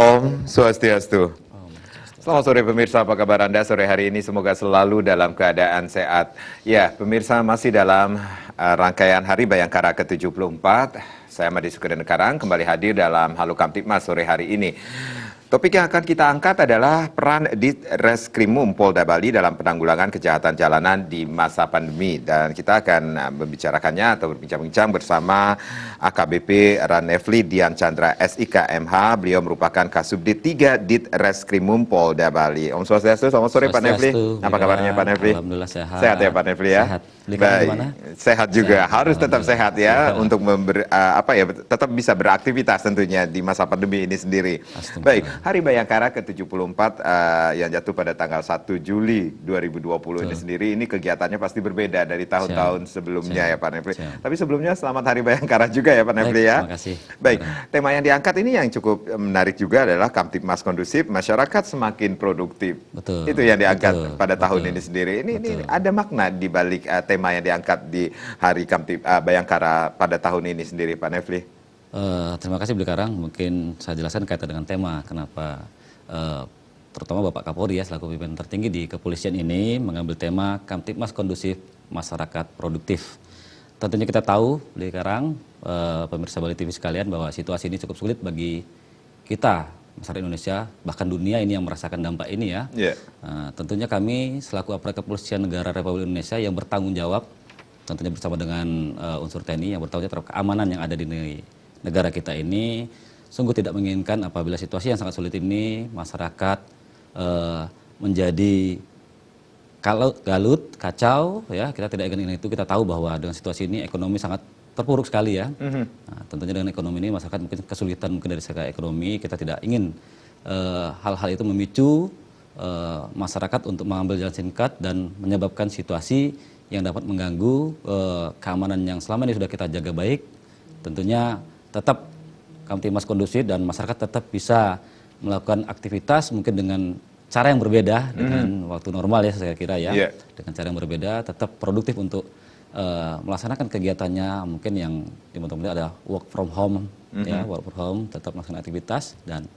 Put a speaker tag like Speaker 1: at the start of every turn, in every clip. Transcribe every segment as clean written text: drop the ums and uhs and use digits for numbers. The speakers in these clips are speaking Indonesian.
Speaker 1: Om Swastiastu. Selamat sore pemirsa, apa kabar Anda sore hari ini? Semoga selalu dalam keadaan sehat. Ya, pemirsa masih dalam rangkaian Hari Bayangkara ke-74. Saya Madi Sukeden Karang kembali hadir dalam Halo Kamtibmas sore hari ini. Topik yang akan kita angkat adalah peran Ditreskrimum Polda Bali dalam penanggulangan kejahatan jalanan di masa pandemi. Dan kita akan membicarakannya atau berbincang-bincang bersama AKBP Ranefli Dian Chandra SIK MH. Beliau merupakan Kasubdit 3 Ditreskrimum Polda Bali. Om Swastiastu, selamat sore Pak Nefli. Apa kabarnya Pak Nefli?
Speaker 2: Alhamdulillah sehat.
Speaker 1: Sehat ya Pak Nefli ya?
Speaker 2: Sehat.
Speaker 1: Baik, sehat juga.
Speaker 2: Sehat.
Speaker 1: Harus tetap sehat ya untuk tetap bisa beraktivitas tentunya di masa pandemi ini sendiri. Baik, Hari Bayangkara ke-74 yang jatuh pada tanggal 1 Juli 2020 ini sendiri, ini kegiatannya pasti berbeda dari tahun-tahun sebelumnya ya Pak Nefli. Tapi sebelumnya selamat Hari Bayangkara juga ya Pak Nefli ya.
Speaker 2: Terima kasih.
Speaker 1: Baik, tema yang diangkat ini yang cukup menarik juga adalah Kamtibmas kondusif, masyarakat semakin produktif.
Speaker 2: Betul.
Speaker 1: Itu yang diangkat pada tahun ini sendiri. Ini ada makna di balik tema yang diangkat di Hari Bayangkara pada tahun ini sendiri Pak Nefli.
Speaker 2: Terima kasih Beli Karang. Mungkin saya jelaskan kaitan dengan tema kenapa terutama Bapak Kapolri ya selaku pimpinan tertinggi di kepolisian ini mengambil tema Kamtibmas kondusif, masyarakat produktif. Tentunya kita tahu Beli Karang, pemirsa Bali TV sekalian, bahwa situasi ini cukup sulit bagi kita masyarakat Indonesia, bahkan dunia ini yang merasakan dampak ini ya. Tentunya kami selaku aparat kepolisian negara Republik Indonesia yang bertanggung jawab tentunya bersama dengan unsur TNI yang bertanggung jawab terhadap keamanan yang ada di negara kita ini, sungguh tidak menginginkan apabila situasi yang sangat sulit ini masyarakat menjadi galut, kacau ya. Kita tidak ingin itu. Kita tahu bahwa dengan situasi ini ekonomi sangat terpuruk sekali ya. Nah, tentunya dengan ekonomi ini masyarakat mungkin kesulitan mungkin dari segi ekonomi. Kita tidak ingin hal-hal itu memicu masyarakat untuk mengambil jalan singkat dan menyebabkan situasi yang dapat mengganggu keamanan yang selama ini sudah kita jaga baik. Tentunya tetap Kamtibmas kondusif dan masyarakat tetap bisa melakukan aktivitas mungkin dengan cara yang berbeda dengan waktu normal ya saya kira ya. Dengan cara yang berbeda, tetap produktif untuk melaksanakan kegiatannya, mungkin yang dimana ada work from home ya, work from home, tetap melaksanakan aktivitas dan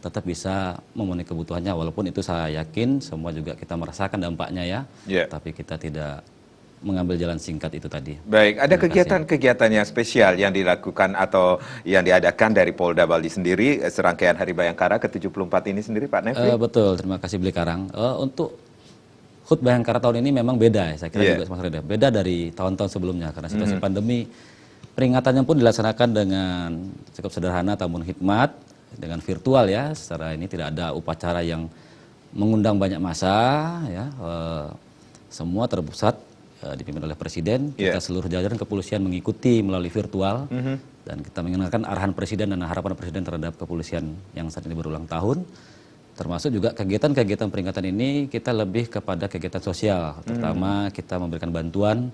Speaker 2: tetap bisa memenuhi kebutuhannya, walaupun itu saya yakin semua juga kita merasakan dampaknya ya. Tapi kita tidak mengambil jalan singkat itu tadi.
Speaker 1: Baik, ada kegiatan-kegiatan yang spesial yang dilakukan atau yang diadakan dari Polda Bali sendiri serangkaian Hari Bayangkara ke-74 ini sendiri Pak Nefli?
Speaker 2: Betul, terima kasih Beli Karang. Untuk HUT Bayangkara tahun ini memang beda ya, saya kira juga masyarakat beda dari tahun-tahun sebelumnya karena situasi pandemi. Peringatannya pun dilaksanakan dengan cukup sederhana namun hikmat, dengan virtual ya. Secara ini tidak ada upacara yang mengundang banyak massa ya. Semua terpusat dipimpin oleh Presiden, kita seluruh jajaran kepolisian mengikuti melalui virtual dan kita mengenalkan arahan Presiden dan harapan Presiden terhadap kepolisian yang saat ini berulang tahun. Termasuk juga kegiatan-kegiatan peringatan ini kita lebih kepada kegiatan sosial, terutama kita memberikan bantuan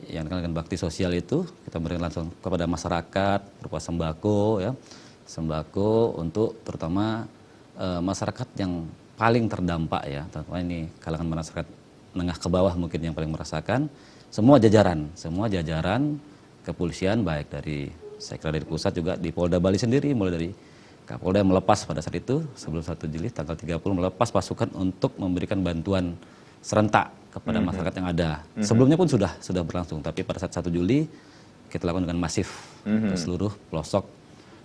Speaker 2: yang dikenal dengan bakti sosial itu, kita memberikan langsung kepada masyarakat berupa sembako ya, sembako untuk terutama masyarakat yang paling terdampak ya, terutama ini kalangan masyarakat menengah ke bawah mungkin yang paling merasakan. Semua jajaran kepolisian baik dari saya kira dari pusat juga di Polda Bali sendiri, mulai dari Kapolda yang melepas pada saat itu sebelum 1 Juli tanggal 30 melepas pasukan untuk memberikan bantuan serentak kepada masyarakat yang ada. Sebelumnya pun sudah berlangsung, tapi pada saat 1 Juli kita lakukan dengan masif ke seluruh pelosok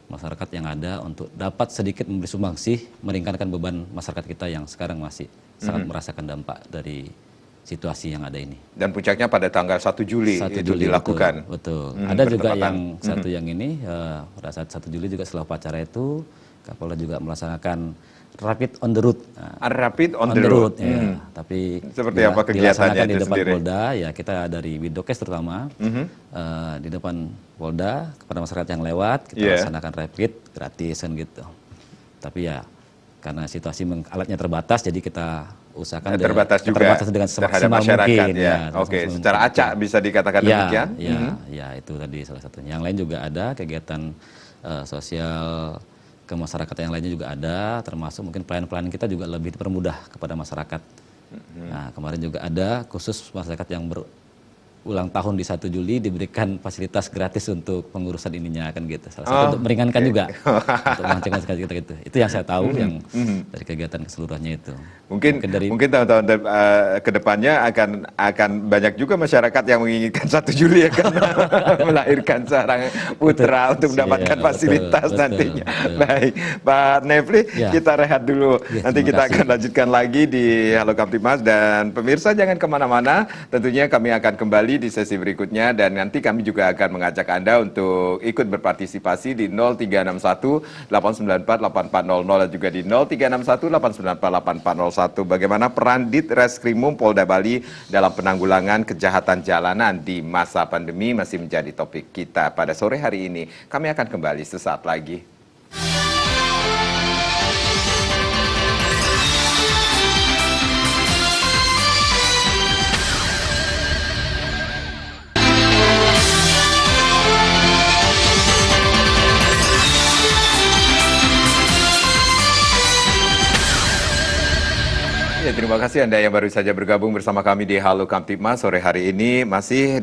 Speaker 2: masyarakat yang ada untuk dapat sedikit memberi sumbangsi meringankan beban masyarakat kita yang sekarang masih sangat merasakan dampak dari situasi yang ada ini. Dan
Speaker 1: puncaknya pada tanggal 1 Juli itu dilakukan.
Speaker 2: Betul. Ada juga yang satu yang ini pada saat 1 Juli juga setelah upacara itu Kapolda juga melaksanakan rapid on the road.
Speaker 1: Rapid on the road.
Speaker 2: Ya. Tapi
Speaker 1: seperti apa kegiatannya
Speaker 2: di
Speaker 1: itu
Speaker 2: depan
Speaker 1: sendiri?
Speaker 2: Polda ya, kita dari Widokes terutama di depan Polda kepada masyarakat yang lewat kita laksanakan rapid gratis kan gitu. Tapi ya karena situasi alatnya terbatas jadi kita usahakan
Speaker 1: terbatas
Speaker 2: dengan
Speaker 1: terhadap masyarakat mungkin, ya. Oke, secara acak bisa dikatakan demikian.
Speaker 2: Ya itu tadi salah satunya. Yang lain juga ada kegiatan sosial ke masyarakat yang lainnya juga ada, termasuk mungkin pelayanan-pelayanan kita juga lebih dipermudah kepada masyarakat. Nah, kemarin juga ada khusus masyarakat yang ulang tahun di 1 Juli diberikan fasilitas gratis untuk pengurusan ininya kan gitu. Salah satu untuk meringankan juga untuk mengecekkan sekali kita gitu. Itu yang saya tahu yang dari kegiatan keseluruhannya itu.
Speaker 1: Mungkin tahun-tahun ke depannya akan banyak juga masyarakat yang menginginkan 1 Juli akan melahirkan seorang putra untuk mendapatkan fasilitas nantinya.
Speaker 2: Betul.
Speaker 1: Baik, Pak Nefli,
Speaker 2: Ya.
Speaker 1: kita rehat dulu.
Speaker 2: Ya,
Speaker 1: Nanti
Speaker 2: terima
Speaker 1: kita
Speaker 2: kasih.
Speaker 1: akan lanjutkan lagi di Halo Kamtibmas, dan pemirsa jangan kemana-mana. Tentunya kami akan kembali di sesi berikutnya, dan nanti kami juga akan mengajak Anda untuk ikut berpartisipasi di 0361 894 8400 dan juga di 0361 894 8401. Bagaimana peran Ditreskrimum Polda Bali dalam penanggulangan kejahatan jalanan di masa pandemi masih menjadi topik kita pada sore hari ini. Kami akan kembali sesaat lagi. Ya, terima kasih Anda yang baru saja bergabung bersama kami di Halo Kamtibmas sore hari ini, masih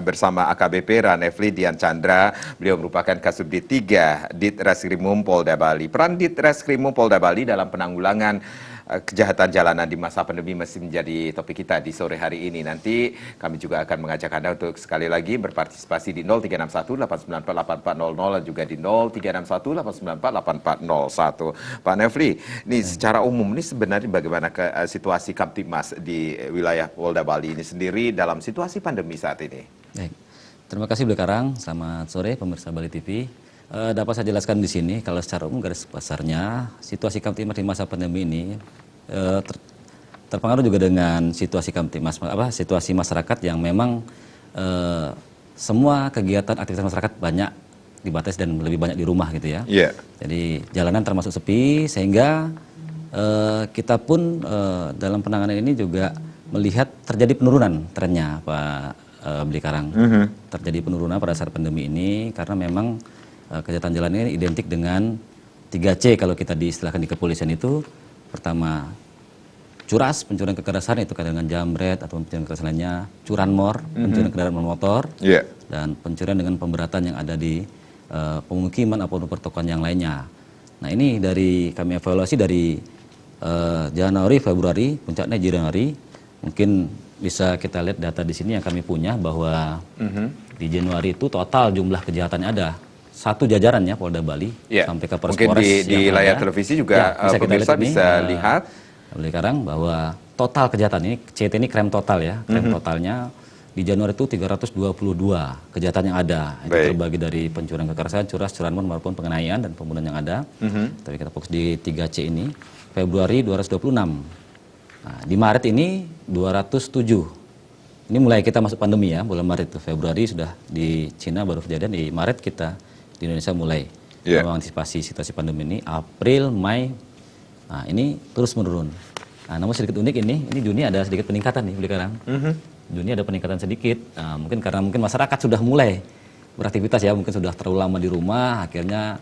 Speaker 1: bersama AKBP Ranefli Dian Chandra. Beliau merupakan Kasubdit 3 Ditreskrimum Polda Bali. Peran Ditreskrimum Polda Bali dalam penanggulangan kejahatan jalanan di masa pandemi masih menjadi topik kita di sore hari ini. Nanti kami juga akan mengajak Anda untuk sekali lagi berpartisipasi di 0361 894 8400 dan juga di 0361 894 8401. Pak Nefli, ini secara umum ini sebenarnya bagaimana situasi Kamtibmas di wilayah Polda Bali ini sendiri dalam situasi pandemi saat ini?
Speaker 2: Baik. Terima kasih Beli Karang. Selamat sore pemirsa Bali TV. Dapat saya jelaskan di sini kalau secara umum garis besarnya situasi Kamtibmas di masa pandemi ini terpengaruh juga dengan situasi Kamtibmas, situasi masyarakat yang memang semua kegiatan aktivitas masyarakat banyak dibatasi dan lebih banyak di rumah gitu ya.
Speaker 1: Yeah.
Speaker 2: Jadi jalanan termasuk sepi sehingga kita pun dalam penanganan ini juga melihat terjadi penurunan trennya Pak Beli Karang. Terjadi penurunan pada saat pandemi ini karena memang kejahatan jalan ini identik dengan 3C kalau kita diistilahkan di kepolisian itu. Pertama, curas, pencurian kekerasan itu dengan jambret atau pencurian kekerasan lainnya, curanmor, pencurian kendaraan bermotor, dan pencurian dengan pemberatan yang ada di pemukiman ataupun pertokoan yang lainnya. Nah ini kami evaluasi dari Januari, Februari, puncaknya Januari, mungkin bisa kita lihat data di sini yang kami punya bahwa di Januari itu total jumlah kejahatannya ada satu jajarannya Polda Bali sampai ke Polres.
Speaker 1: Mungkin di layar televisi juga pemirsa bisa lihat
Speaker 2: Beli Karang bahwa total kejahatan ini CT ini krem total ya, krem totalnya di Januari itu 322 kejahatan yang ada. Itu terbagi dari pencurian kekerasan, curas, curanmor maupun penganiayaan dan pembunuhan yang ada. Tapi kita fokus di 3C ini. Februari 226. Nah, di Maret ini 207. Ini mulai kita masuk pandemi ya, bulan Maret itu. Februari sudah di Cina baru kejadian, di Maret kita di Indonesia mulai mengantisipasi situasi pandemi ini. April, Mei, nah ini terus menurun. Nah, namun sedikit unik ini Juni ada sedikit peningkatan nih Beli Karang. Juni ada peningkatan sedikit. Nah, mungkin karena masyarakat sudah mulai beraktivitas ya, mungkin sudah terlalu lama di rumah, akhirnya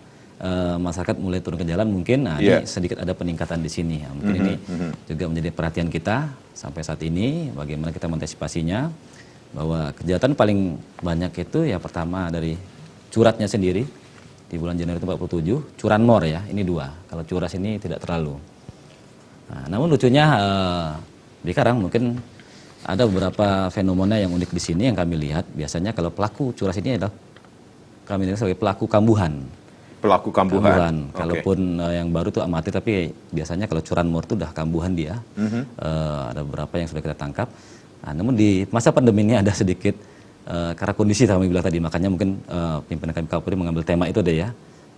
Speaker 2: masyarakat mulai turun ke jalan mungkin. Nah, ini sedikit ada peningkatan di sini. Nah, mungkin ini juga menjadi perhatian kita sampai saat ini, bagaimana kita mengantisipasinya, bahwa kejahatan paling banyak itu ya pertama dari curatnya sendiri, di bulan Januari itu 47, curanmor ya, ini 2. Kalau curas ini tidak terlalu. Nah, namun lucunya di Karang mungkin ada beberapa fenomena yang unik di sini yang kami lihat. Biasanya kalau pelaku curas ini adalah kami lihat sebagai pelaku kambuhan.
Speaker 1: Pelaku kambuhan.
Speaker 2: Kalaupun yang baru itu amatir, tapi biasanya kalau curanmor itu udah kambuhan dia. Ada beberapa yang sudah kita tangkap. Nah, namun di masa pandemi ini ada sedikit karena kondisi kami bilang tadi, makanya mungkin pimpinan kami Kapolri mengambil tema itu deh ya,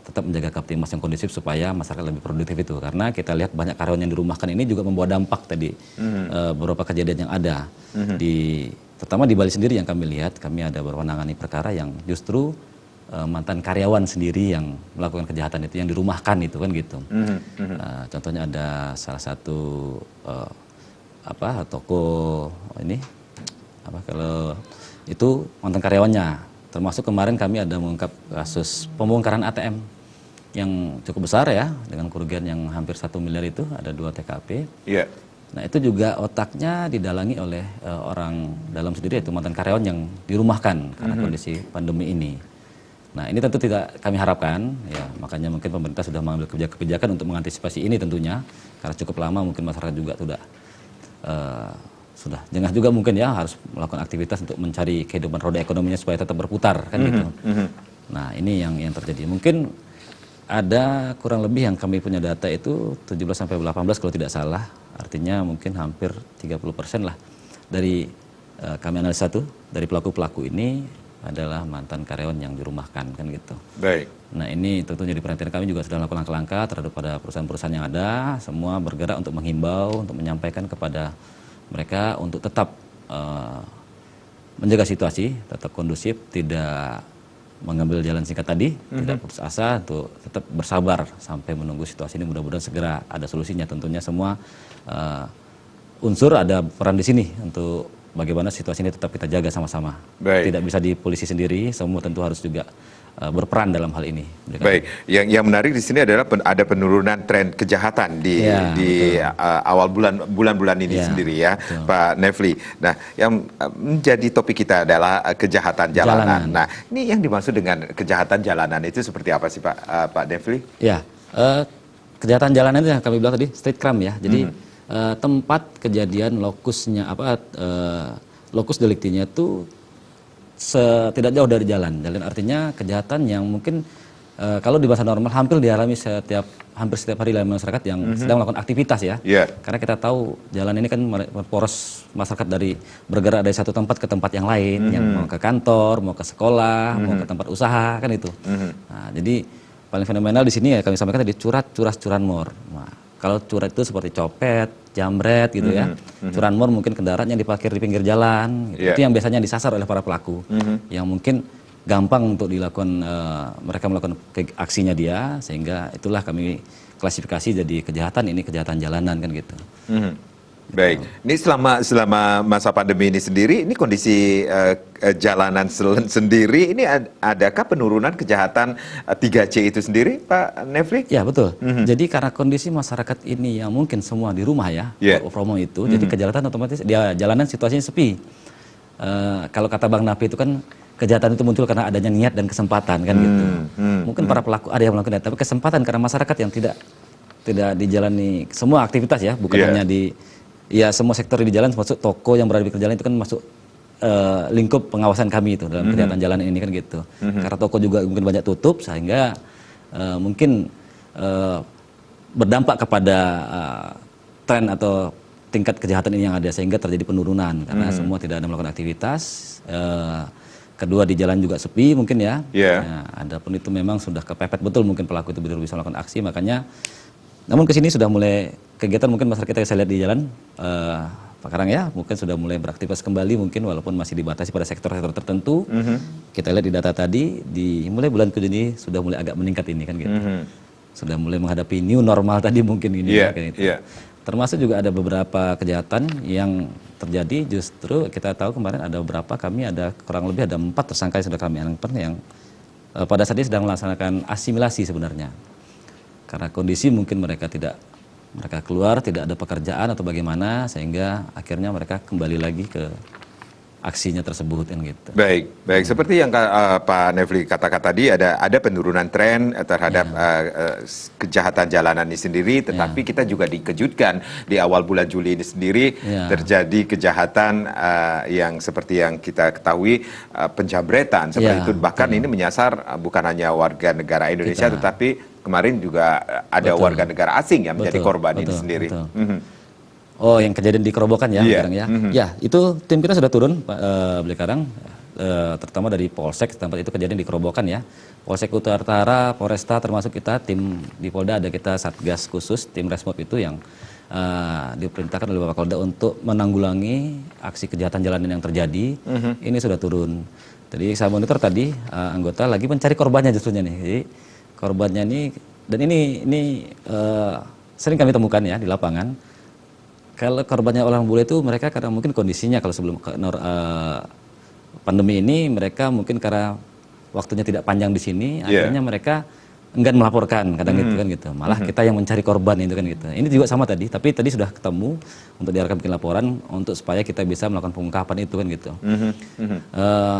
Speaker 2: tetap menjaga Kamtibmas yang kondusif supaya masyarakat lebih produktif itu. Karena kita lihat banyak karyawan yang dirumahkan ini juga membawa dampak tadi beberapa kejadian yang ada terutama di Bali sendiri yang kami lihat. Kami ada beberapa menangani perkara yang justru mantan karyawan sendiri yang melakukan kejahatan itu, yang dirumahkan itu kan gitu. Contohnya ada salah satu toko ini kalau itu mantan karyawannya. Termasuk kemarin kami ada mengungkap kasus pembongkaran ATM yang cukup besar ya, dengan kerugian yang hampir 1 miliar itu, ada 2 TKP. Nah itu juga otaknya didalangi oleh orang dalam sendiri, yaitu mantan karyawan yang dirumahkan karena kondisi pandemi ini. Nah ini tentu tidak kami harapkan, ya makanya mungkin pemerintah sudah mengambil kebijakan untuk mengantisipasi ini tentunya, karena cukup lama mungkin masyarakat juga sudah jengah juga mungkin ya harus melakukan aktivitas untuk mencari kehidupan roda ekonominya supaya tetap berputar kan gitu. Nah ini yang terjadi. Mungkin ada kurang lebih yang kami punya data itu 17 sampai 18 kalau tidak salah, artinya mungkin hampir 30% lah dari kami analisa tuh dari pelaku-pelaku ini adalah mantan karyawan yang dirumahkan kan gitu.
Speaker 1: Baik.
Speaker 2: Nah ini tentu jadi perhatian kami juga sudah melakukan langkah-langkah terhadap pada perusahaan-perusahaan yang ada, semua bergerak untuk menghimbau, untuk menyampaikan kepada mereka untuk tetap menjaga situasi, tetap kondusif, tidak mengambil jalan singkat tadi, tidak putus asa, untuk tetap bersabar sampai menunggu situasi ini mudah-mudahan segera ada solusinya. Tentunya semua unsur ada peran di sini untuk bagaimana situasi ini tetap kita jaga sama-sama. Tidak bisa di polisi sendiri, semua tentu harus juga berperan dalam hal ini.
Speaker 1: Baik, yang menarik di sini adalah ada penurunan tren kejahatan di awal bulan-bulan ini sendiri ya, betul. Pak Nefli. Nah, yang menjadi topik kita adalah kejahatan jalanan. Nah, ini yang dimaksud dengan kejahatan jalanan itu seperti apa sih Pak Nefli?
Speaker 2: Ya, kejahatan jalanan itu yang kami bilang tadi street crime ya. Jadi tempat kejadian lokusnya lokus deliktinya itu tidak jauh dari jalan. Artinya kejahatan yang mungkin kalau di bahasa normal hampir dialami hampir setiap hari oleh masyarakat yang sedang melakukan aktivitas ya. Karena kita tahu jalan ini kan poros masyarakat bergerak dari satu tempat ke tempat yang lain, yang mau ke kantor, mau ke sekolah, mau ke tempat usaha kan itu. Nah, jadi paling fenomenal di sini ya kami sampaikan tadi curanmor. Nah, kalau curat itu seperti copet, jambret gitu ya. Curanmor mungkin kendaraan yang diparkir di pinggir jalan. Gitu. Itu yang biasanya disasar oleh para pelaku. Yang mungkin gampang untuk dilakukan, mereka melakukan aksinya dia. Sehingga itulah kami klasifikasi jadi kejahatan, ini kejahatan jalanan kan gitu.
Speaker 1: Baik, ini selama masa pandemi ini sendiri, ini kondisi jalanan sendiri, ini adakah penurunan kejahatan 3C itu sendiri, Pak Nefli?
Speaker 2: Ya betul. Jadi karena kondisi masyarakat ini yang mungkin semua di rumah ya, promo itu, jadi kejahatan otomatis jalanan situasinya sepi. Kalau kata Bang Nafi itu kan kejahatan itu muncul karena adanya niat dan kesempatan kan gitu. Mungkin para pelaku ada yang melakukan, tapi kesempatan karena masyarakat yang tidak dijalani semua aktivitas ya, bukan hanya semua sektor di jalan, termasuk toko yang berada di pinggir jalan itu kan masuk lingkup pengawasan kami itu dalam kejahatan jalanan ini kan gitu. Karena toko juga mungkin banyak tutup sehingga mungkin berdampak kepada tren atau tingkat kejahatan ini yang ada sehingga terjadi penurunan karena semua tidak ada melakukan aktivitas. Kedua di jalan juga sepi mungkin ya. Nah, adapun itu memang sudah kepepet betul mungkin pelaku itu betul bisa melakukan aksi, makanya namun kesini sudah mulai kegiatan mungkin masyarakat kita saya lihat di jalan Pak Karang ya mungkin sudah mulai beraktivitas kembali mungkin walaupun masih dibatasi pada sektor-sektor tertentu. Kita lihat di data tadi mulai bulan ke ini sudah mulai agak meningkat ini kan gitu. Sudah mulai menghadapi new normal tadi mungkin ini. Termasuk juga ada beberapa kejahatan yang terjadi justru kita tahu kemarin ada beberapa kami ada kurang lebih ada 4 tersangka yang sudah kami amankan yang pada saat ini sedang melaksanakan asimilasi sebenarnya. Karena kondisi mungkin mereka keluar, tidak ada pekerjaan atau bagaimana, sehingga akhirnya mereka kembali lagi ke aksinya tersebut kan gitu.
Speaker 1: Baik. Seperti yang Pak Nefli katakan tadi, ada penurunan tren terhadap kejahatan jalanan ini sendiri, tetapi kita juga dikejutkan di awal bulan Juli ini sendiri terjadi kejahatan yang seperti yang kita ketahui penjambretan seperti itu, bahkan ini menyasar bukan hanya warga negara Indonesia tetapi kemarin juga ada warga negara asing yang menjadi korban ini sendiri.
Speaker 2: Oh, yang kejadian di Kerobokan ya, sekarang ya. Ya, itu tim kita sudah turun, Pak Beli Karang, terutama dari Polsek, tempat itu kejadian di Kerobokan ya. Polsek Utara, Polresta, termasuk kita, tim di Polda ada kita Satgas khusus, tim Resmob itu yang diperintahkan oleh Bapak Polda untuk menanggulangi aksi kejahatan jalanan yang terjadi. Ini sudah turun. Jadi saya monitor tadi, anggota lagi mencari korbannya justrunya nih. Jadi korbannya ini, dan ini sering kami temukan ya di lapangan. Kalau korbannya orang bule itu mereka karena mungkin kondisinya kalau sebelum pandemi ini mereka mungkin karena waktunya tidak panjang di sini, akhirnya mereka enggan melaporkan kadang gitu kan gitu. Malah kita yang mencari korban itu kan gitu. Ini juga sama tadi, tapi tadi sudah ketemu untuk diarahkan bikin laporan untuk supaya kita bisa melakukan pengungkapan itu kan gitu.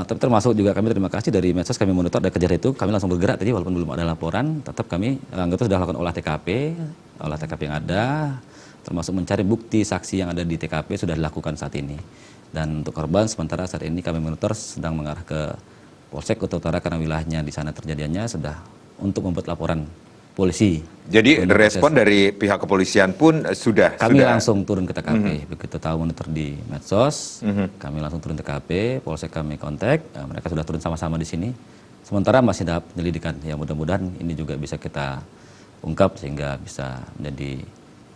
Speaker 2: Tapi termasuk juga kami terima kasih dari medsos, kami monitor ada kejar itu, kami langsung bergerak tadi walaupun belum ada laporan, tetap kami anggota sudah lakukan olah TKP yang ada, termasuk mencari bukti saksi yang ada di TKP sudah dilakukan saat ini. Dan untuk korban sementara saat ini kami monitor sedang mengarah ke Polsek Kuta Utara karena wilayahnya di sana terjadiannya sudah untuk membuat laporan polisi.
Speaker 1: Jadi respon dari pihak kepolisian pun sudah
Speaker 2: kami langsung turun ke TKP. Begitu tahu monitor di medsos, kami langsung turun ke TKP, Polsek kami kontak, mereka sudah turun sama-sama di sini. Sementara masih dalam penyelidikan. Ya mudah-mudahan ini juga bisa kita ungkap sehingga bisa menjadi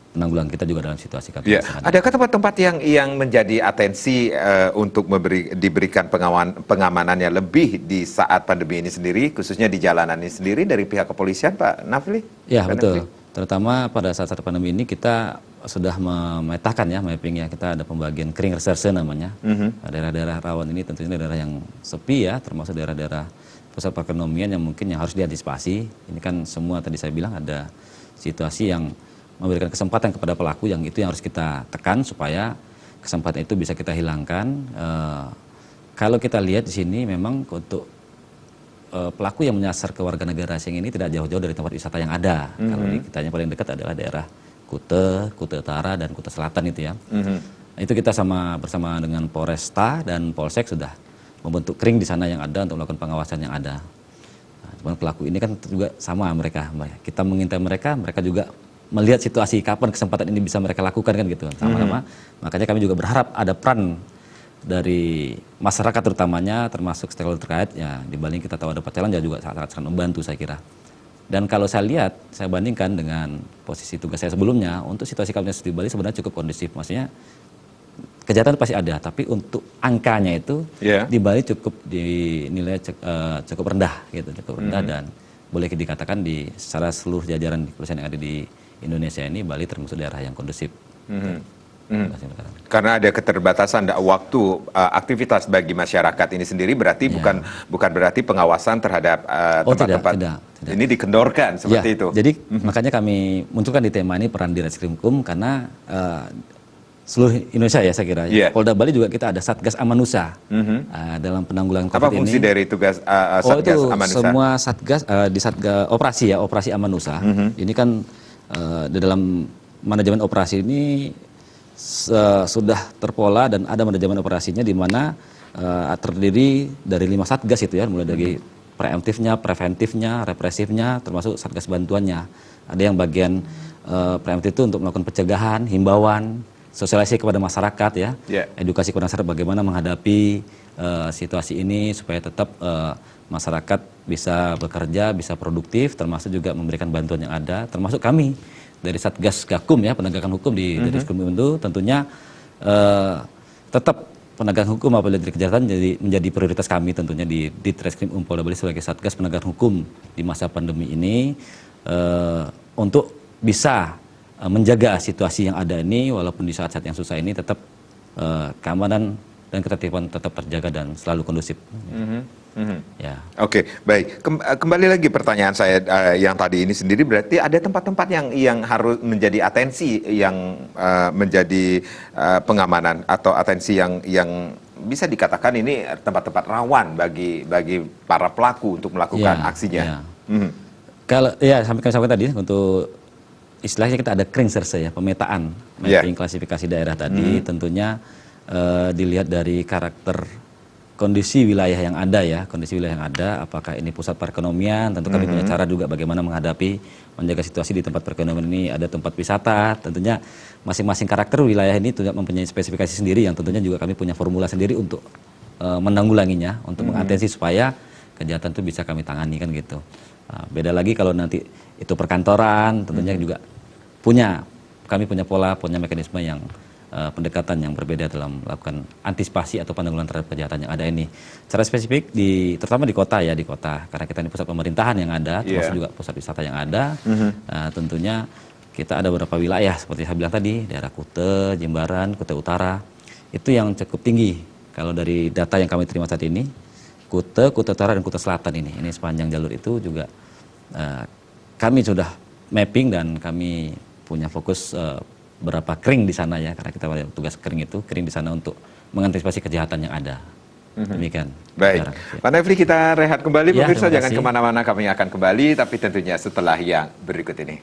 Speaker 2: penanggulangan kita juga dalam situasi kami.
Speaker 1: Ya. Adakah tempat-tempat yang menjadi atensi untuk diberikan pengamanannya lebih di saat pandemi ini sendiri, khususnya di jalanan ini sendiri dari pihak kepolisian, Pak Nafli?
Speaker 2: Ya betul. Terutama pada saat pandemi ini kita sudah memetakan ya, mapping ya, kita ada pembagian kering reserse namanya. Daerah-daerah rawan ini tentunya daerah yang sepi ya, termasuk daerah-daerah pusat perekonomian yang mungkin yang harus diantisipasi. Ini kan semua tadi saya bilang ada situasi yang memberikan kesempatan kepada pelaku yang itu yang harus kita tekan supaya kesempatan itu bisa kita hilangkan. Kalau kita lihat di sini memang untuk pelaku yang menyasar ke warga negara asing ini tidak jauh-jauh dari tempat wisata yang ada. Kalau di kita yang paling dekat adalah daerah Kuta Utara dan Kuta Selatan itu ya. Itu kita bersama dengan Polresta dan Polsek sudah membentuk kering di sana yang ada untuk melakukan pengawasan yang ada. Nah, pelaku ini kan juga sama mereka. Kita mengintai mereka juga melihat situasi kapan kesempatan ini bisa mereka lakukan kan gitu sama-sama. Makanya kami juga berharap ada peran dari masyarakat terutamanya termasuk stakeholder terkait ya, dibanding kita tahu ada Pak juga sangat membantu saya kira. Dan kalau saya lihat, saya bandingkan dengan posisi tugas saya sebelumnya, untuk situasi Kapolres di Bali sebenarnya cukup kondusif. Maksudnya kejahatan pasti ada, tapi untuk angkanya itu di Bali cukup dinilai cukup rendah gitu, cukup rendah dan boleh dikatakan di secara seluruh jajaran di kepolisian yang ada di Indonesia ini Bali termasuk daerah yang kondusif.
Speaker 1: Karena ada keterbatasan waktu aktivitas bagi masyarakat ini sendiri berarti bukan berarti pengawasan terhadap tempat-tempat ini dikendorkan seperti itu.
Speaker 2: Jadi makanya kami munculkan di tema ini peran Direskrimkum karena seluruh Indonesia ya saya kira. Polda Bali juga kita ada Satgas Amanusa dalam penanggulangan COVID ini.
Speaker 1: Apa fungsi dari tugas Satgas Amanusa?
Speaker 2: Semua satgas di Satgas operasi Amanusa. Ini kan di dalam manajemen operasi ini sudah terpola dan ada manajemen operasinya di mana terdiri dari 5 satgas itu ya, mulai dari preemptifnya, preventifnya, represifnya, termasuk satgas bantuannya. Ada yang bagian preemptif itu untuk melakukan pencegahan, himbauan, sosialisasi kepada masyarakat ya, edukasi kepada masyarakat bagaimana menghadapi situasi ini supaya tetap masyarakat bisa bekerja, bisa produktif, termasuk juga memberikan bantuan yang ada, termasuk kami dari Satgas Gakum ya, penegakan hukum di Direskrimkum itu tentunya tetap penegakan hukum apabila dari kejahatan menjadi prioritas kami tentunya di Direskrimkum Polda Bali sebagai Satgas penegakan hukum di masa pandemi ini untuk bisa menjaga situasi yang ada ini walaupun di saat-saat yang susah ini tetap keamanan dan ketertiban tetap terjaga dan selalu kondusif. Ya.
Speaker 1: Oke, baik. Kembali lagi pertanyaan saya yang tadi ini sendiri berarti ada tempat-tempat yang harus menjadi atensi yang menjadi pengamanan atau atensi yang bisa dikatakan ini tempat-tempat rawan bagi para pelaku untuk melakukan aksinya.
Speaker 2: Kalau sampai kami sampaikan tadi untuk istilahnya kita ada kering serse ya, pemetaan, mapping klasifikasi daerah tadi tentunya dilihat dari karakter kondisi wilayah yang ada ya, apakah ini pusat perekonomian, tentu kami punya cara juga bagaimana menjaga situasi di tempat perekonomian ini, ada tempat wisata, tentunya masing-masing karakter wilayah ini juga mempunyai spesifikasi sendiri yang tentunya juga kami punya formula sendiri untuk menanggulanginya, untuk mengatensi supaya kejahatan itu bisa kami tangani kan gitu. Beda lagi kalau nanti itu perkantoran, tentunya juga kami punya pola, punya mekanisme yang pendekatan yang berbeda dalam melakukan antisipasi atau penanggulangan terhadap kejahatan yang ada ini. Secara spesifik terutama di kota karena kita ini pusat pemerintahan yang ada, termasuk juga pusat wisata yang ada. Tentunya kita ada beberapa wilayah seperti saya bilang tadi, daerah Kuta, Jimbaran, Kuta Utara, itu yang cukup tinggi. Kalau dari data yang kami terima saat ini, Kuta Utara dan Kuta Selatan ini sepanjang jalur itu juga kami sudah mapping dan kami punya fokus berapa kering di sana ya, karena kita ada tugas kering di sana untuk mengantisipasi kejahatan yang ada. Demikian.
Speaker 1: Baik, Pak Nefli, kita rehat kembali,
Speaker 2: Ya,
Speaker 1: pemirsa
Speaker 2: terima
Speaker 1: jangan
Speaker 2: kasih.
Speaker 1: kemana-mana, kami akan kembali, tapi tentunya setelah yang berikut ini.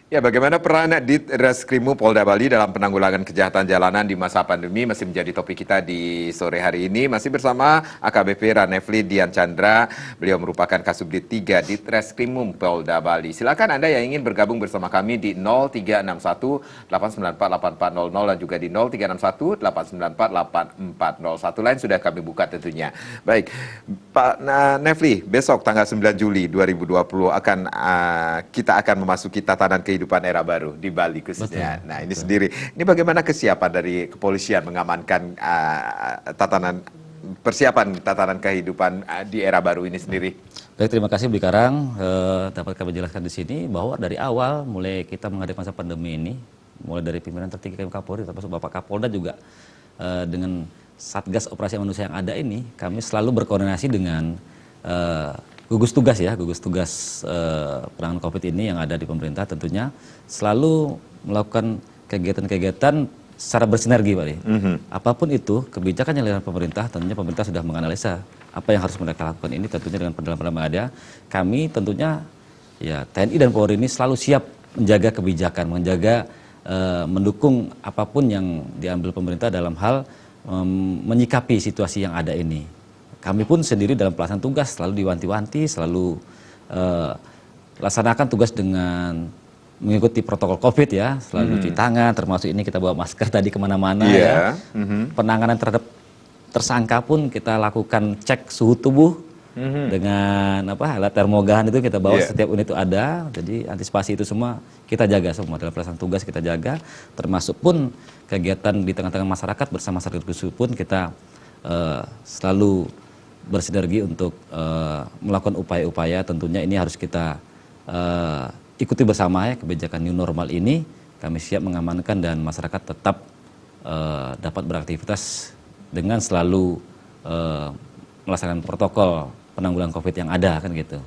Speaker 1: Ya, bagaimana peran Ditreskrimum Polda Bali dalam penanggulangan kejahatan jalanan di masa pandemi masih menjadi topik kita di sore hari ini. Masih bersama AKBP Ranefli Dian Chandra, beliau merupakan Kasubdit 3 Ditreskrimum Polda Bali. Silakan Anda yang ingin bergabung bersama kami di 0361 894 8400 dan juga di 0361 894 8401. Lain sudah kami buka tentunya. Baik, Pak Nefli, besok tanggal 9 Juli 2020 kita akan memasuki tatanan kehidupan era baru di Bali khususnya.
Speaker 2: Betul,
Speaker 1: Nah, ini
Speaker 2: betul.
Speaker 1: sendiri. Ini bagaimana kesiapan dari kepolisian mengamankan persiapan tatanan kehidupan di era baru ini sendiri?
Speaker 2: Baik, terima kasih Bli Karang. Dapat kami jelaskan di sini bahwa dari awal mulai kita menghadapi masa pandemi ini, mulai dari pimpinan tertinggi kami Kapolri, termasuk Bapak Kapolda juga dengan Satgas Operasi Manusia yang ada ini, kami selalu berkoordinasi dengan gugus tugas penanganan COVID ini yang ada di pemerintah, tentunya selalu melakukan kegiatan-kegiatan secara bersinergi, Pak. Apapun itu kebijakan yang dilakukan pemerintah, tentunya pemerintah sudah menganalisa apa yang harus mereka lakukan ini, tentunya dengan pendalam-pendalam yang ada. Kami tentunya ya TNI dan Polri ini selalu siap menjaga kebijakan, mendukung apapun yang diambil pemerintah dalam hal menyikapi situasi yang ada ini. Kami pun sendiri dalam pelaksanaan tugas selalu diwanti-wanti, selalu laksanakan tugas dengan mengikuti protokol COVID ya, selalu cuci tangan, termasuk ini kita bawa masker tadi kemana-mana ya. Penanganan terhadap tersangka pun kita lakukan cek suhu tubuh dengan alat termogan itu kita bawa, setiap unit itu ada. Jadi antisipasi itu semua kita jaga semua dalam pelaksanaan tugas, kita jaga, termasuk pun kegiatan di tengah-tengah masyarakat bersama Satgas pun kita selalu bersinergi untuk melakukan upaya-upaya. Tentunya ini harus kita ikuti bersama ya, kebijakan new normal ini. Kami siap mengamankan dan masyarakat tetap dapat beraktivitas dengan selalu melaksanakan protokol penanggulangan COVID yang ada kan gitu.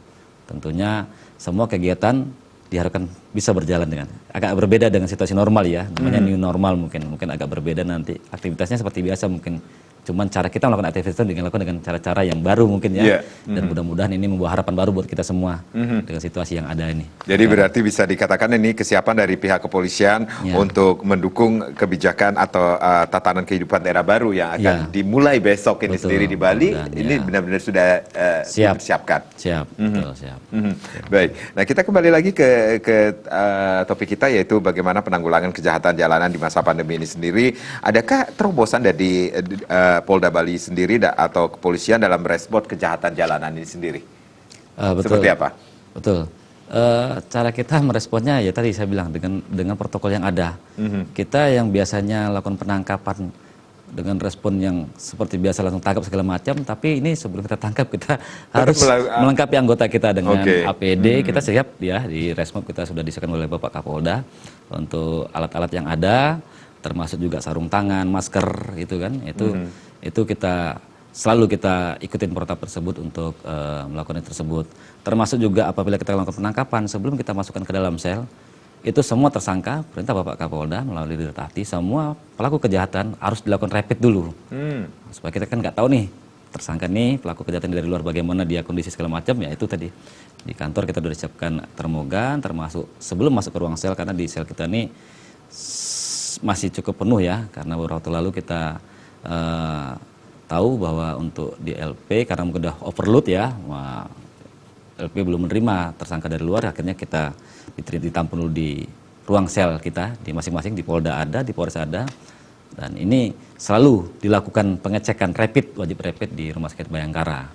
Speaker 2: Tentunya semua kegiatan diharapkan bisa berjalan dengan agak berbeda dengan situasi normal ya, namanya new normal, mungkin agak berbeda nanti aktivitasnya seperti biasa mungkin. Cuman cara kita melakukan aktivitas dengan cara-cara yang baru mungkin ya. Dan mudah-mudahan ini membawa harapan baru buat kita semua dengan situasi yang ada ini.
Speaker 1: Jadi berarti bisa dikatakan ini kesiapan dari pihak kepolisian untuk mendukung kebijakan atau tatanan kehidupan era baru yang akan dimulai besok ini sendiri di Bali. Ini benar-benar sudah dipersiapkan.
Speaker 2: Siap, betul, siap.
Speaker 1: Baik, nah kita kembali lagi ke topik kita, yaitu bagaimana penanggulangan kejahatan jalanan di masa pandemi ini sendiri. Adakah terobosan dari Polda Bali sendiri atau kepolisian dalam merespon kejahatan jalanan ini sendiri?
Speaker 2: Betul.
Speaker 1: Seperti apa?
Speaker 2: Betul. Cara kita meresponnya ya tadi saya bilang dengan protokol yang ada. Kita yang biasanya lakukan penangkapan dengan respon yang seperti biasa langsung tangkap segala macam, tapi ini sebelum kita tangkap kita harus melengkapi anggota kita dengan APD. Kita siap ya, di respon kita sudah disediakan oleh Bapak Kapolda untuk alat-alat yang ada, termasuk juga sarung tangan, masker itu kan, itu kita selalu kita ikutin protap tersebut untuk melakukan itu tersebut. Termasuk juga apabila kita lakukan penangkapan, sebelum kita masukkan ke dalam sel, itu semua tersangka, perintah Bapak Kapolda melalui Dirtati, semua pelaku kejahatan harus dilakukan rapid dulu. Supaya kita kan nggak tahu nih, tersangka nih, pelaku kejahatan dari luar bagaimana dia kondisi segala macam, ya itu tadi. Di kantor kita sudah disiapkan termogan, termasuk sebelum masuk ke ruang sel, karena di sel kita ini masih cukup penuh ya, karena beberapa waktu lalu kita tahu bahwa untuk di LP karena mungkin udah overload ya, LP belum menerima tersangka dari luar, akhirnya kita ditampung dulu di ruang sel kita, di masing-masing, di Polda ada, di Polres ada, dan ini selalu dilakukan pengecekan rapid, wajib rapid di Rumah Sakit Bayangkara.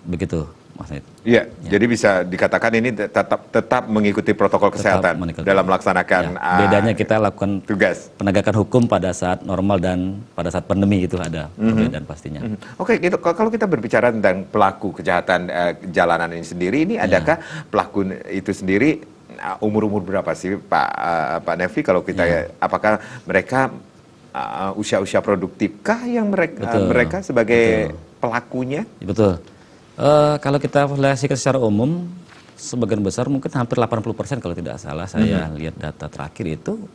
Speaker 2: Begitu Mas Nid.
Speaker 1: Iya, jadi bisa dikatakan ini tetap mengikuti protokol kesehatan dalam melaksanakan
Speaker 2: bedanya kita lakukan
Speaker 1: tugas
Speaker 2: penegakan hukum pada saat normal dan pada saat pandemi itu ada perbedaan pastinya.
Speaker 1: Oke, gitu. Kalau kita berbicara tentang pelaku kejahatan jalanan ini sendiri, ini adakah pelaku itu sendiri umur-umur berapa sih Pak Nevi? Kalau kita apakah mereka usia-usia produktifkah yang mereka sebagai pelakunya?
Speaker 2: Betul. Kalau kita relasikan secara umum, sebagian besar mungkin hampir 80% kalau tidak salah saya lihat data terakhir itu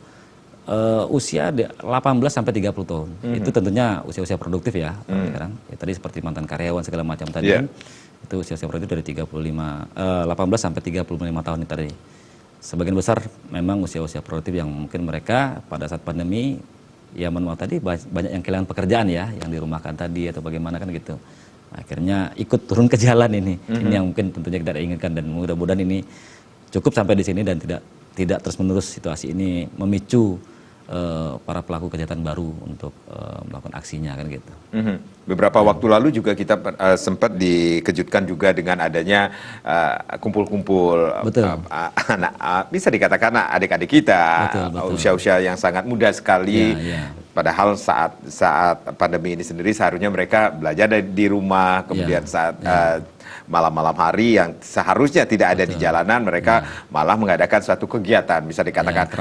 Speaker 2: usia 18 sampai 30 tahun. Itu tentunya usia-usia produktif ya. Sekarang ya, tadi seperti mantan karyawan segala macam tadi itu usia-usia produktif dari 18 sampai 35 tahun itu tadi. Sebagian besar memang usia-usia produktif yang mungkin mereka pada saat pandemi ya manual tadi banyak yang kehilangan pekerjaan ya, yang dirumahkan tadi atau bagaimana kan gitu. Akhirnya ikut turun ke jalan ini. Ini yang mungkin tentunya kita inginkan dan mudah-mudahan ini cukup sampai di sini dan tidak terus-menerus situasi ini memicu para pelaku kejahatan baru untuk melakukan aksinya kan gitu.
Speaker 1: Beberapa waktu lalu juga kita sempat dikejutkan juga dengan adanya kumpul-kumpul anak bisa dikatakan adik-adik kita usia-usia yang sangat muda sekali. Padahal saat pandemi ini sendiri seharusnya mereka belajar di rumah, kemudian saat malam-malam hari yang seharusnya tidak ada di jalanan, mereka malah mengadakan suatu kegiatan, bisa dikatakan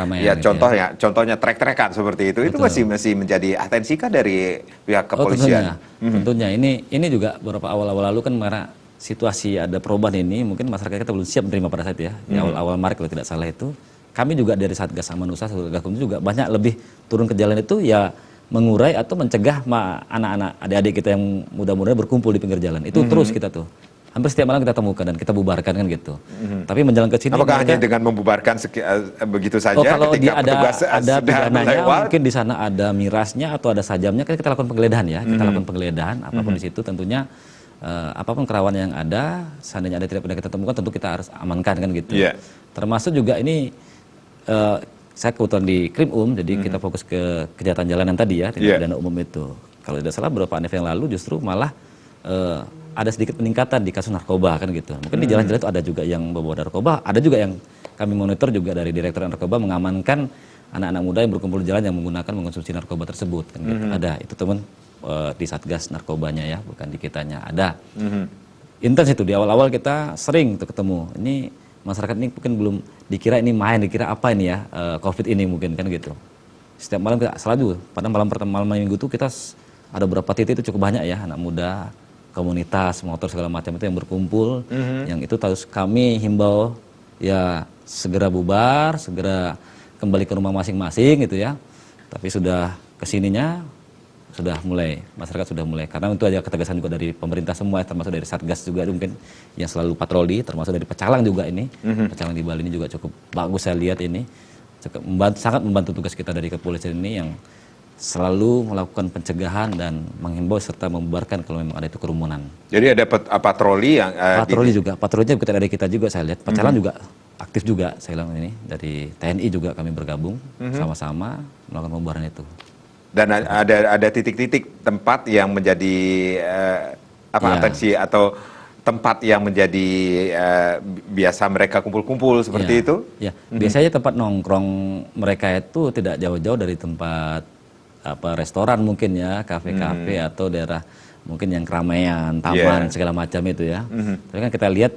Speaker 1: contohnya trek-trekan seperti itu masih menjadi atensikah dari pihak kepolisian?
Speaker 2: Tentunya ini juga beberapa awal-awal lalu kan karena situasi ada perubahan ini, mungkin masyarakat kita belum siap menerima pada saat itu ya, di awal-awal Maret kalau tidak salah itu. Kami juga dari Satgas Aman Usaha juga banyak lebih turun ke jalan itu ya mengurai atau mencegah anak-anak adik-adik kita yang muda-muda berkumpul di pinggir jalan. Itu terus kita tuh. Hampir setiap malam kita temukan dan kita bubarkan kan gitu. Tapi menjalan ke sini
Speaker 1: apakah hanya dengan membubarkan begitu saja
Speaker 2: kalau
Speaker 1: ketika petugas
Speaker 2: ada pidananya
Speaker 1: lewat?
Speaker 2: Mungkin di sana ada mirasnya atau ada sajamnya kan kita lakukan penggeledahan ya. Kita lakukan penggeledahan apapun di situ tentunya apapun kerawanan yang ada seandainya ada tidak pernah kita temukan tentu kita harus amankan kan gitu. Termasuk juga ini saya kebetulan di Krim jadi kita fokus ke kejahatan jalanan tadi ya, tindak pidana umum itu. Kalau tidak salah beberapa ANEF yang lalu justru malah ada sedikit peningkatan di kasus narkoba kan gitu. Mungkin di jalan-jalan itu ada juga yang membawa narkoba, ada juga yang kami monitor juga dari Direktorat Narkoba mengamankan anak-anak muda yang berkumpul di jalan yang mengonsumsi narkoba tersebut kan gitu. Ada, itu teman di Satgas narkobanya ya, bukan di kitanya. Ada. Intens itu di awal-awal kita sering tuh ketemu. Ini masyarakat ini mungkin belum dikira ini main, dikira apa ini ya, COVID ini mungkin kan gitu. Setiap malam kita selalu, pada malam minggu itu kita ada beberapa titik itu cukup banyak ya, anak muda, komunitas, motor segala macam itu yang berkumpul, yang itu terus kami himbau ya segera bubar, segera kembali ke rumah masing-masing gitu ya. Tapi sudah kesininya sudah mulai, masyarakat sudah mulai, karena itu ada ketegasan juga dari pemerintah semua, termasuk dari Satgas juga mungkin yang selalu patroli, termasuk dari Pecalang juga ini, Pecalang di Bali ini juga cukup bagus saya lihat ini, sangat membantu tugas kita dari kepolisian ini yang selalu melakukan pencegahan dan menghimbau serta membubarkan kalau memang ada itu kerumunan.
Speaker 1: Jadi ada patroli yang
Speaker 2: patrolinya bukan dari kita juga saya lihat, Pecalang juga aktif juga saya bilang ini, dari TNI juga kami bergabung sama-sama melakukan pembubaran itu.
Speaker 1: Dan ada titik-titik tempat yang menjadi atensi atau tempat yang menjadi biasa mereka kumpul-kumpul seperti itu?
Speaker 2: Ya, biasanya tempat nongkrong mereka itu tidak jauh-jauh dari tempat restoran mungkin ya, kafe-kafe atau daerah mungkin yang keramaian, taman segala macam itu ya. Tapi kan kita lihat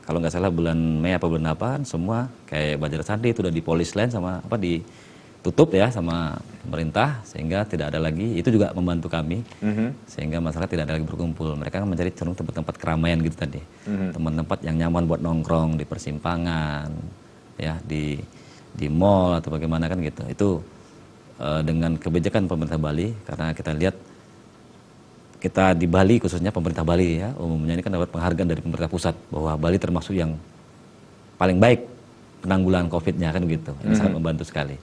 Speaker 2: kalau nggak salah bulan Mei apa bulan apa semua kayak Banjar Sandi itu udah dipolis lain sama ditutup ya sama pemerintah sehingga tidak ada lagi, itu juga membantu kami sehingga masyarakat tidak ada lagi berkumpul. Mereka mencari cenderung tempat-tempat keramaian gitu tadi, tempat-tempat yang nyaman buat nongkrong di persimpangan ya, di mall atau bagaimana kan gitu. Itu dengan kebijakan pemerintah Bali, karena kita lihat kita di Bali khususnya pemerintah Bali ya umumnya ini kan dapat penghargaan dari pemerintah pusat bahwa Bali termasuk yang paling baik penanggulangan COVID-nya kan gitu. Ini sangat membantu sekali.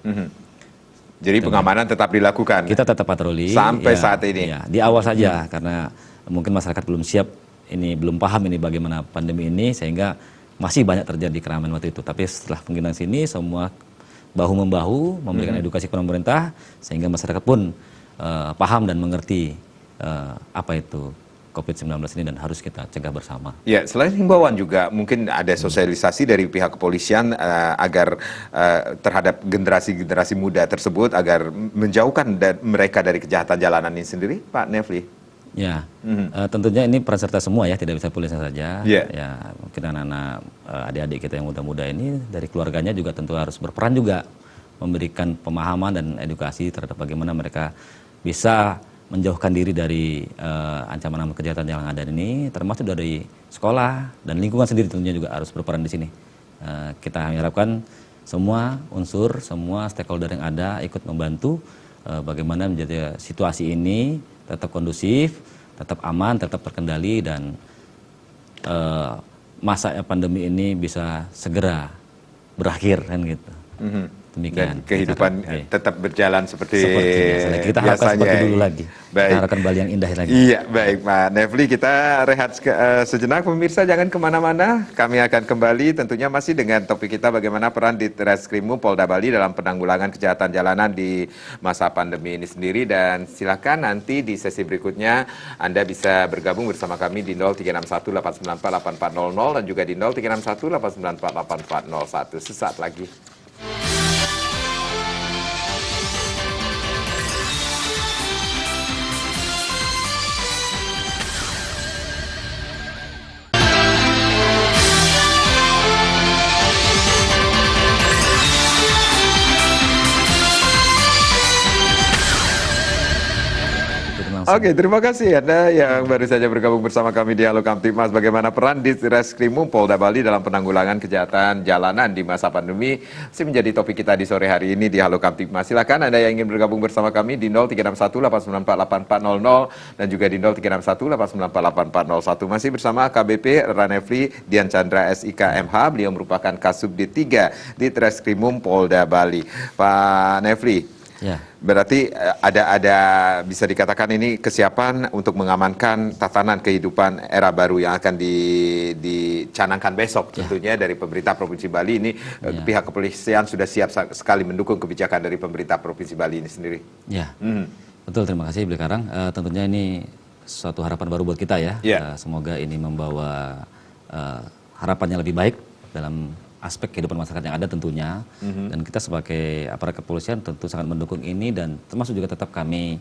Speaker 1: Jadi pengamanan tetap dilakukan.
Speaker 2: Kita tetap patroli
Speaker 1: sampai saat ini.
Speaker 2: Ya, di awal saja karena mungkin masyarakat belum siap ini, belum paham ini bagaimana pandemi ini sehingga masih banyak terjadi keramaian waktu itu. Tapi setelah penggunaan sini semua bahu membahu memberikan edukasi kepada pemerintah sehingga masyarakat pun paham dan mengerti apa itu COVID-19 ini dan harus kita cegah bersama.
Speaker 1: Ya, selain himbauan juga mungkin ada sosialisasi dari pihak kepolisian agar terhadap generasi-generasi muda tersebut agar menjauhkan mereka dari kejahatan jalanan ini sendiri, Pak Nefli.
Speaker 2: Ya, tentunya ini peran serta semua ya, tidak bisa polisi saja.
Speaker 1: Yeah.
Speaker 2: Ya, mungkin anak-anak adik-adik kita yang muda-muda ini dari keluarganya juga tentu harus berperan juga memberikan pemahaman dan edukasi terhadap bagaimana mereka bisa menjauhkan diri dari ancaman kejahatan yang ada ini, termasuk dari sekolah dan lingkungan sendiri tentunya juga harus berperan di sini. Kita harapkan semua unsur, semua stakeholder yang ada ikut membantu bagaimana menjadi situasi ini tetap kondusif, tetap aman, tetap terkendali dan masa pandemi ini bisa segera berakhir kan gitu. Demikian.
Speaker 1: Dan kehidupan tetap berjalan seperti
Speaker 2: kita harapkan seperti dulu lagi.
Speaker 1: Baik.
Speaker 2: Kita harapkan kembali yang indah lagi.
Speaker 1: Iya, baik Pak Nefli, kita rehat sejenak pemirsa, jangan kemana-mana. Kami akan kembali tentunya masih dengan topik kita bagaimana peran di Treskrimum Polda Bali dalam penanggulangan kejahatan jalanan di masa pandemi ini sendiri. Dan silakan nanti di sesi berikutnya Anda bisa bergabung bersama kami di 0361 894 8400 dan juga di 0361 894 8401 sesaat lagi. Oke, terima kasih Anda yang baru saja bergabung bersama kami di Halo Kamtibmas. Bagaimana peran di Treskrimum Polda Bali dalam penanggulangan kejahatan jalanan di masa pandemi masih menjadi topik kita di sore hari ini di Halo Kamtibmas. Silakan Anda yang ingin bergabung bersama kami di 0361 894 8400 dan juga di 0361 894 8401. Masih bersama KBP Ranefli Dian Chandra SIK MH. Beliau merupakan Kasubdit 3 di Treskrimum Polda Bali. Pak Nefli.
Speaker 2: Ya.
Speaker 1: Berarti ada bisa dikatakan ini kesiapan untuk mengamankan tatanan kehidupan era baru yang akan dicanangkan besok tentunya dari pemerintah Provinsi Bali ini. Pihak kepolisian sudah siap sekali mendukung kebijakan dari pemerintah Provinsi Bali ini sendiri.
Speaker 2: Ya, betul, terima kasih Beli Karang. Tentunya ini suatu harapan baru buat kita ya. Semoga ini membawa harapan yang lebih baik dalam aspek kehidupan masyarakat yang ada tentunya, dan kita sebagai aparat kepolisian tentu sangat mendukung ini dan termasuk juga tetap kami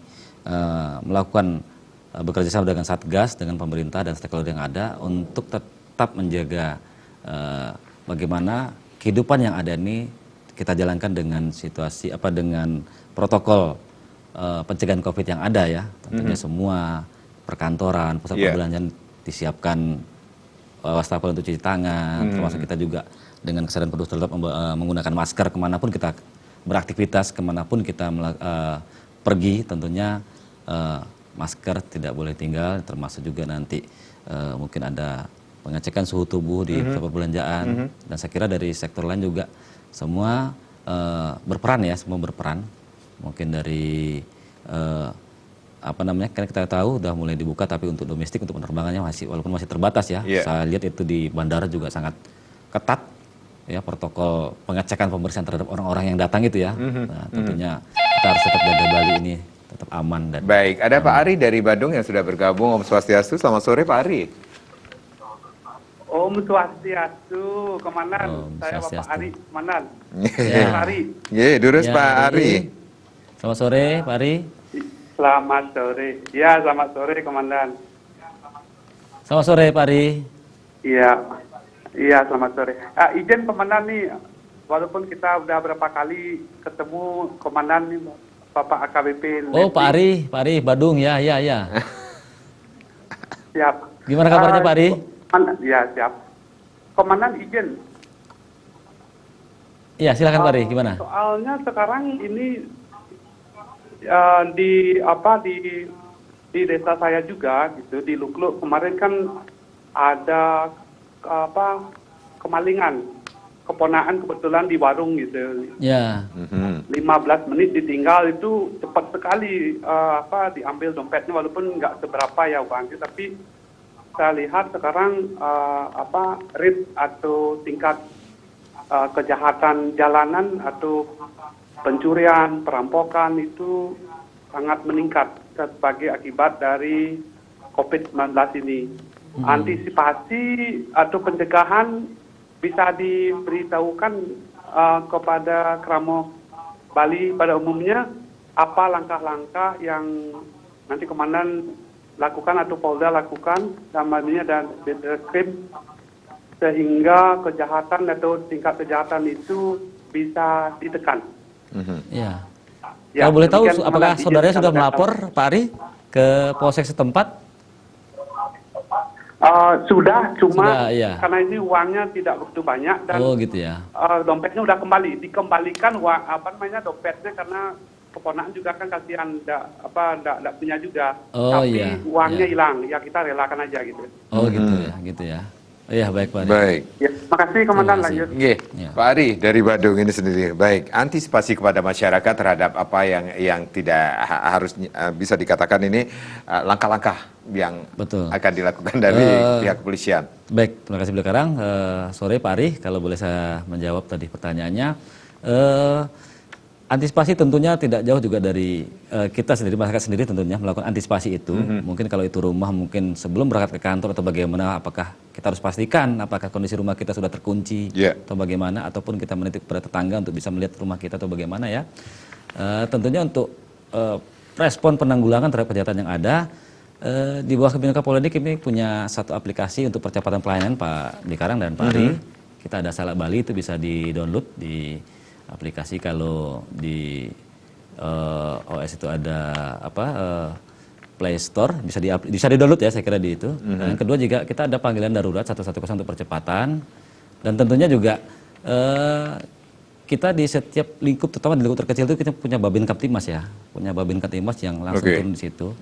Speaker 2: melakukan bekerja sama dengan Satgas, dengan pemerintah dan stakeholder yang ada untuk tetap menjaga bagaimana kehidupan yang ada ini kita jalankan dengan situasi dengan protokol pencegahan COVID yang ada ya. Tentunya semua perkantoran, pusat perbelanjaan disiapkan wastafel untuk cuci tangan, termasuk kita juga dengan kesadaran penuh tetap menggunakan masker kemanapun kita beraktivitas, kemanapun kita pergi, tentunya masker tidak boleh tinggal, termasuk juga nanti mungkin ada pengecekan suhu tubuh di pusat perbelanjaan, dan saya kira dari sektor lain juga semua berperan ya, semua berperan, mungkin dari karena kita tahu udah mulai dibuka, tapi untuk domestik, untuk penerbangannya walaupun masih terbatas ya. Saya lihat itu di bandara juga sangat ketat ya, protokol pengecekan pembersihan terhadap orang-orang yang datang itu ya. Nah, tentunya kita harus tetap jaga Bali ini tetap aman dan
Speaker 1: baik. Ada Pak Ari dari Bandung yang sudah bergabung. Om Swastiastu, selamat sore Pak Ari.
Speaker 3: Om Swastiastu, Komandan. Saya Bapak Ari, Komandan. Ari.
Speaker 1: Durus Pak Ari.
Speaker 2: Selamat sore Pak Ari.
Speaker 3: Selamat sore. Ya, selamat sore Komandan.
Speaker 2: Selamat sore Pak Ari.
Speaker 3: Iya, selamat sore. Izin Komandan nih, walaupun kita udah berapa kali ketemu Komandan nih, Bapak AKBP.
Speaker 2: Oh, Pak Ari, Badung, ya.
Speaker 3: Siap.
Speaker 2: Gimana kabarnya Pak Ari?
Speaker 3: Ya, siap. Komandan izin.
Speaker 2: Iya, silakan Pak Ari, gimana?
Speaker 3: Soalnya sekarang ini di desa saya juga gitu, di Lukluk kemarin kan ada kemalingan, keponaan kebetulan di warung gitu. Ya. 15 menit ditinggal itu cepat sekali diambil dompetnya, walaupun nggak seberapa ya uangnya, tapi saya lihat sekarang rate atau tingkat kejahatan jalanan atau pencurian, perampokan itu sangat meningkat sebagai akibat dari COVID-19 ini. Antisipasi atau pencegahan bisa diberitahukan kepada Kramo Bali pada umumnya apa langkah-langkah yang nanti Komandan lakukan atau Polda lakukan sama ini dan Ditreskrim sehingga kejahatan atau tingkat kejahatan itu bisa ditekan.
Speaker 2: Ya.
Speaker 3: Ya,
Speaker 2: Kalau boleh tahu,
Speaker 3: demikian,
Speaker 2: apakah
Speaker 3: Komandan.
Speaker 2: saudaranya
Speaker 3: Izin
Speaker 2: sudah
Speaker 3: kalau
Speaker 2: melapor, Pak Ari, ke polsek setempat?
Speaker 3: Sudah, cuma
Speaker 2: Sudah, iya.
Speaker 3: karena ini uangnya tidak begitu banyak dan
Speaker 2: Oh gitu ya.
Speaker 3: dompetnya udah dikembalikan uang dompetnya karena keponakan juga kan kasihan enggak punya juga.
Speaker 2: Oh,
Speaker 3: Tapi
Speaker 2: iya,
Speaker 3: uangnya
Speaker 2: iya.
Speaker 3: hilang, ya kita relakan aja gitu.
Speaker 2: Oh gitu ya. Iya baik Pak Ari.
Speaker 1: Baik.
Speaker 3: Ya, makasih Komandan,
Speaker 2: Terima kasih.
Speaker 3: lanjut.
Speaker 1: Nggih,
Speaker 2: Ya.
Speaker 1: Pak Ari dari Badung ini sendiri. Baik, antisipasi kepada masyarakat terhadap apa yang tidak harus bisa dikatakan ini langkah-langkah yang
Speaker 2: Betul.
Speaker 1: akan dilakukan dari pihak kepolisian.
Speaker 2: Baik, terima kasih Karang. Sore Pak Ari, kalau boleh saya menjawab tadi pertanyaannya. Antisipasi tentunya tidak jauh juga dari kita sendiri, masyarakat sendiri tentunya melakukan antisipasi itu. Mungkin kalau itu rumah, mungkin sebelum berangkat ke kantor atau bagaimana, apakah kita harus pastikan apakah kondisi rumah kita sudah terkunci atau bagaimana, ataupun kita menitip kepada tetangga untuk bisa melihat rumah kita atau bagaimana ya. Tentunya untuk respon penanggulangan terhadap kejahatan yang ada, di bawah kepemimpinan Kapolda kami punya satu aplikasi untuk percepatan pelayanan Pak Dikarang dan Pak Ari. Kita ada Salak Bali, itu bisa di-download di aplikasi. Kalau di OS itu ada Play Store, bisa di-download ya, saya kira di itu. Dan yang kedua juga kita ada panggilan darurat 110 untuk percepatan, dan tentunya juga kita di setiap lingkup, terutama di lingkup terkecil itu kita punya Babin Kaptimas ya, punya Babin Kaptimas yang langsung turun di situ.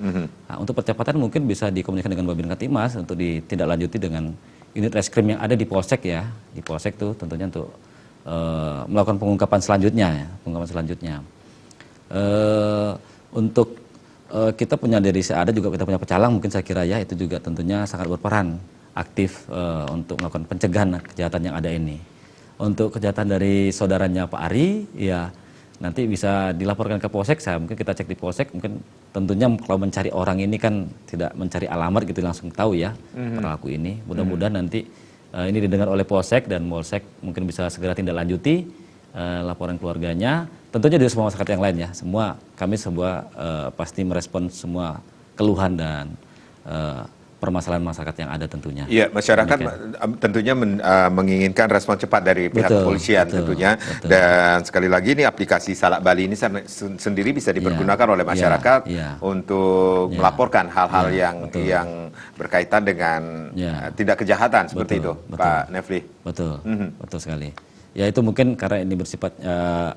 Speaker 2: Nah, untuk percepatan mungkin bisa dikomunikasikan dengan Babin Kaptimas untuk ditindaklanjuti dengan unit reskrim yang ada di Polsek ya, di Polsek tuh tentunya untuk melakukan pengungkapan selanjutnya. Untuk kita punya dari ada juga kita punya pecalang, mungkin saya kira ya, itu juga tentunya sangat berperan aktif untuk melakukan pencegahan kejahatan yang ada ini. Untuk kejahatan dari saudaranya Pak Ari, ya nanti bisa dilaporkan ke Polsek. Mungkin kita cek di Polsek, mungkin tentunya kalau mencari orang ini kan tidak mencari alamat gitu langsung tahu ya pelaku ini. Mudah-mudahan nanti ini didengar oleh Polsek, dan Polsek mungkin bisa segera tindak lanjuti laporan keluarganya. Tentunya di semua masyarakat yang lain ya. Kami pasti merespon semua keluhan dan permasalahan masyarakat yang ada tentunya.
Speaker 1: Iya, masyarakat tentunya menginginkan respon cepat dari pihak kepolisian tentunya. Dan sekali lagi ini aplikasi Salak Bali ini sendiri bisa dipergunakan oleh masyarakat untuk melaporkan hal-hal yang berkaitan dengan tindak kejahatan seperti itu, Pak Nefli.
Speaker 2: Betul sekali. Ya itu mungkin karena ini bersifat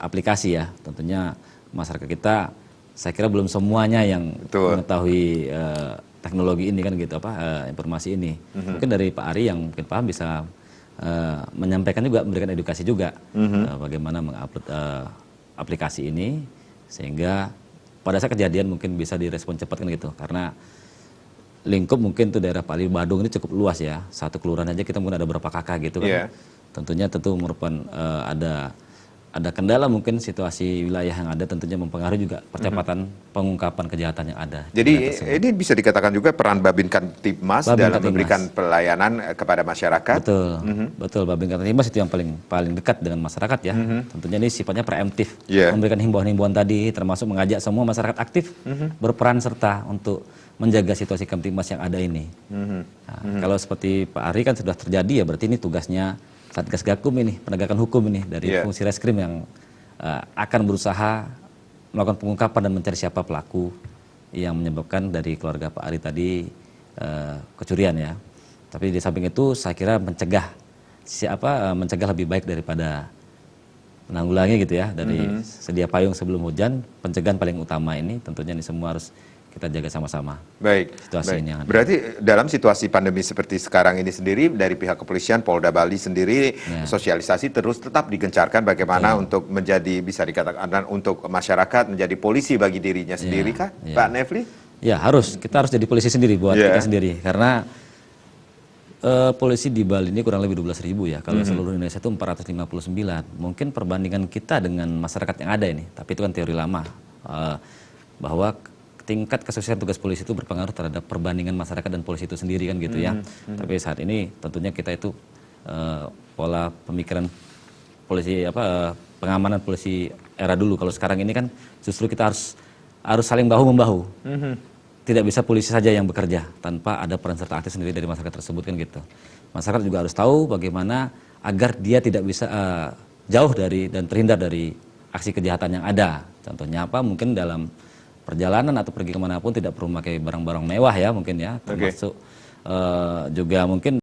Speaker 2: aplikasi ya, tentunya masyarakat kita saya kira belum semuanya yang mengetahui teknologi ini kan gitu, informasi ini. Mungkin dari Pak Ari yang mungkin paham bisa menyampaikan juga, memberikan edukasi juga bagaimana mengupload aplikasi ini sehingga pada saat kejadian mungkin bisa direspon cepat kan gitu. Karena lingkup mungkin tuh daerah Pali Badung ini cukup luas ya. Satu kelurahan aja kita mungkin ada berapa kakak gitu kan. Tentunya merupakan ada kendala, mungkin situasi wilayah yang ada tentunya mempengaruhi juga percepatan pengungkapan kejahatan yang ada.
Speaker 1: Jadi ini bisa dikatakan juga peran Babin Kamtibmas dalam memberikan pelayanan kepada masyarakat.
Speaker 2: Betul. Babin Kamtibmas itu yang paling dekat dengan masyarakat ya. Tentunya ini sifatnya preemptif, memberikan himbauan-himbauan tadi, termasuk mengajak semua masyarakat aktif berperan serta untuk menjaga situasi Kamtibmas yang ada ini. Kalau seperti Pak Ari kan sudah terjadi ya, berarti ini tugasnya Satgas Gakum ini, penegakan hukum ini dari fungsi reskrim yang akan berusaha melakukan pengungkapan dan mencari siapa pelaku yang menyebabkan dari keluarga Pak Ari tadi kecurian ya. Tapi di samping itu saya kira mencegah lebih baik daripada menanggulangi gitu ya. Dari sedia payung sebelum hujan, pencegahan paling utama ini tentunya ini semua harus kita jaga sama-sama.
Speaker 1: Baik.
Speaker 2: Situasi ini yang ada.
Speaker 1: Berarti dalam situasi pandemi seperti sekarang ini sendiri, dari pihak kepolisian Polda Bali sendiri sosialisasi terus tetap digencarkan bagaimana untuk menjadi, bisa dikatakan untuk masyarakat menjadi polisi bagi dirinya sendiri kah, Pak Nefli? Ya,
Speaker 2: kita harus jadi polisi sendiri buat kita sendiri, karena polisi di Bali ini kurang lebih 12.000 ya. Kalau seluruh Indonesia itu 459. Mungkin perbandingan kita dengan masyarakat yang ada ini, tapi itu kan teori lama, bahwa tingkat kesuksesan tugas polisi itu berpengaruh terhadap perbandingan masyarakat dan polisi itu sendiri kan gitu ya. Tapi saat ini tentunya kita itu pola pemikiran polisi pengamanan polisi era dulu. Kalau sekarang ini kan justru kita harus saling bahu membahu. Tidak bisa polisi saja yang bekerja tanpa ada peran serta aktif sendiri dari masyarakat tersebut kan gitu. Masyarakat juga harus tahu bagaimana agar dia tidak bisa jauh dari dan terhindar dari aksi kejahatan yang ada. Contohnya apa? Mungkin dalam perjalanan atau pergi kemanapun tidak perlu memakai barang-barang mewah ya mungkin ya, termasuk juga mungkin